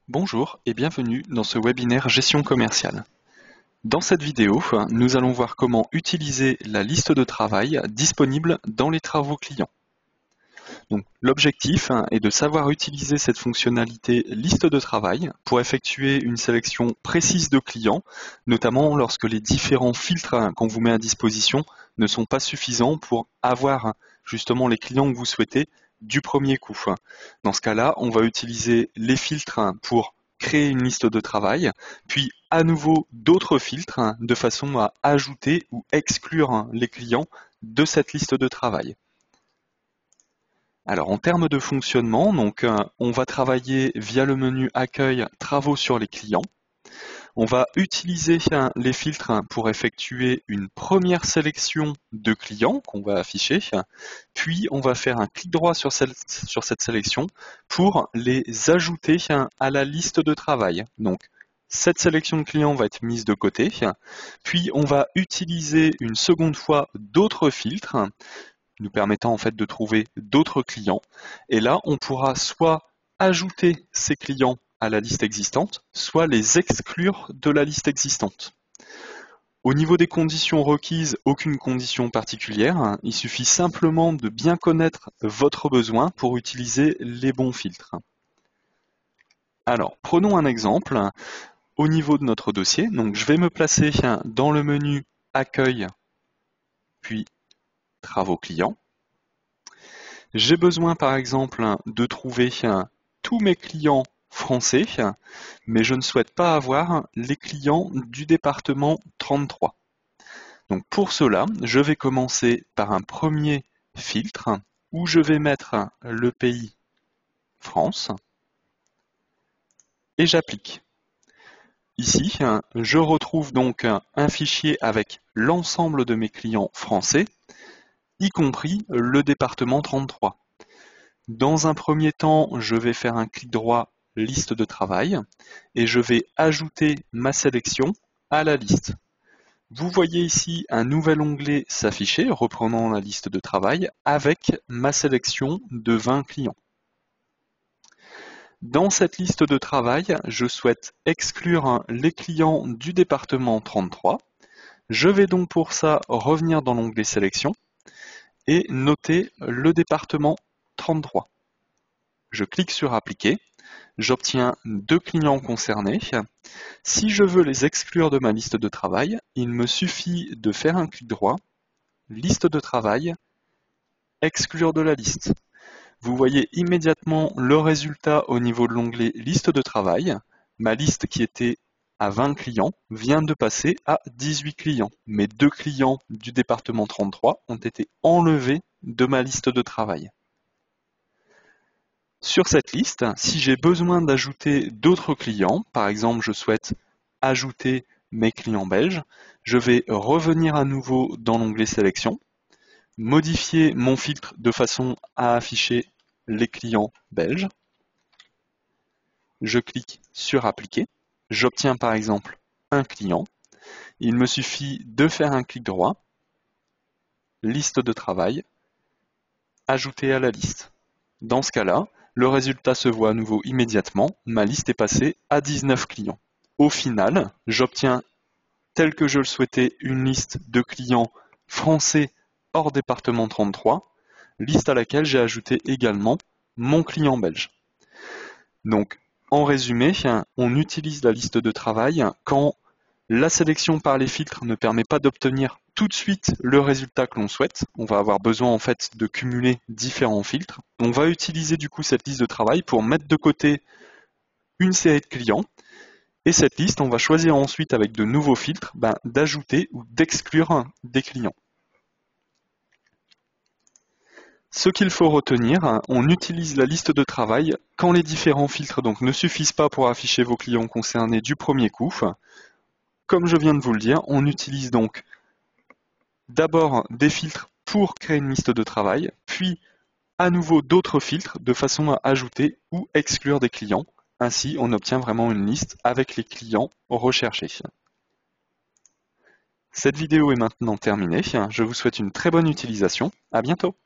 Bonjour et bienvenue dans ce webinaire Gestion commerciale. Dans cette vidéo, nous allons voir comment utiliser la liste de travail disponible dans les travaux clients. Donc, l'objectif est de savoir utiliser cette fonctionnalité liste de travail pour effectuer une sélection précise de clients, notamment lorsque les différents filtres qu'on vous met à disposition ne sont pas suffisants pour avoir justement les clients que vous souhaitez du premier coup. Dans ce cas-là, on va utiliser les filtres pour créer une liste de travail, puis à nouveau d'autres filtres de façon à ajouter ou exclure les clients de cette liste de travail. Alors en termes de fonctionnement, on va travailler via le menu Accueil, Travaux sur les clients. On va utiliser les filtres pour effectuer une première sélection de clients qu'on va afficher, puis on va faire un clic droit sur cette sélection pour les ajouter à la liste de travail. Donc cette sélection de clients va être mise de côté, puis on va utiliser une seconde fois d'autres filtres nous permettant en fait de trouver d'autres clients. Et là, on pourra soit ajouter ces clients à la liste existante, soit les exclure de la liste existante. Au niveau des conditions requises, aucune condition particulière. Il suffit simplement de bien connaître votre besoin pour utiliser les bons filtres. Alors, prenons un exemple. Au niveau de notre dossier, donc je vais me placer dans le menu Accueil, puis Travaux clients. J'ai besoin par exemple de trouver tous mes clients français, mais je ne souhaite pas avoir les clients du département 33. Donc pour cela, je vais commencer par un premier filtre où je vais mettre le pays France et j'applique. Ici, je retrouve donc un fichier avec l'ensemble de mes clients français, y compris le département 33. Dans un premier temps, je vais faire un clic droit liste de travail et je vais ajouter ma sélection à la liste. Vous voyez ici un nouvel onglet s'afficher reprenant la liste de travail avec ma sélection de 20 clients. Dans cette liste de travail, je souhaite exclure les clients du département 33. Je vais donc pour ça revenir dans l'onglet sélection et noter le département 33. Je clique sur appliquer, j'obtiens 2 clients concernés. Si je veux les exclure de ma liste de travail, il me suffit de faire un clic droit, liste de travail, exclure de la liste. Vous voyez immédiatement le résultat au niveau de l'onglet liste de travail. Ma liste qui était à 20 clients vient de passer à 18 clients. Mes 2 clients du département 33 ont été enlevés de ma liste de travail. Sur cette liste, si j'ai besoin d'ajouter d'autres clients, par exemple je souhaite ajouter mes clients belges, je vais revenir à nouveau dans l'onglet sélection, modifier mon filtre de façon à afficher les clients belges. Je clique sur appliquer, j'obtiens par exemple un client. Il me suffit de faire un clic droit, liste de travail, ajouter à la liste. Dans ce cas-là, le résultat se voit à nouveau immédiatement, ma liste est passée à 19 clients. Au final, j'obtiens, tel que je le souhaitais, une liste de clients français hors département 33, liste à laquelle j'ai ajouté également mon client belge. Donc, en résumé, on utilise la liste de travail quand la sélection par les filtres ne permet pas d'obtenir tout de suite le résultat que l'on souhaite. On va avoir besoin en fait de cumuler différents filtres. On va utiliser du coup cette liste de travail pour mettre de côté une série de clients. Et cette liste, on va choisir ensuite avec de nouveaux filtres d'ajouter ou d'exclure des clients. Ce qu'il faut retenir, on utilise la liste de travail quand les différents filtres ne suffisent pas pour afficher vos clients concernés du premier coup. Comme je viens de vous le dire, on utilise donc d'abord des filtres pour créer une liste de travail, puis à nouveau d'autres filtres de façon à ajouter ou exclure des clients. Ainsi, on obtient vraiment une liste avec les clients recherchés. Cette vidéo est maintenant terminée. Je vous souhaite une très bonne utilisation. À bientôt.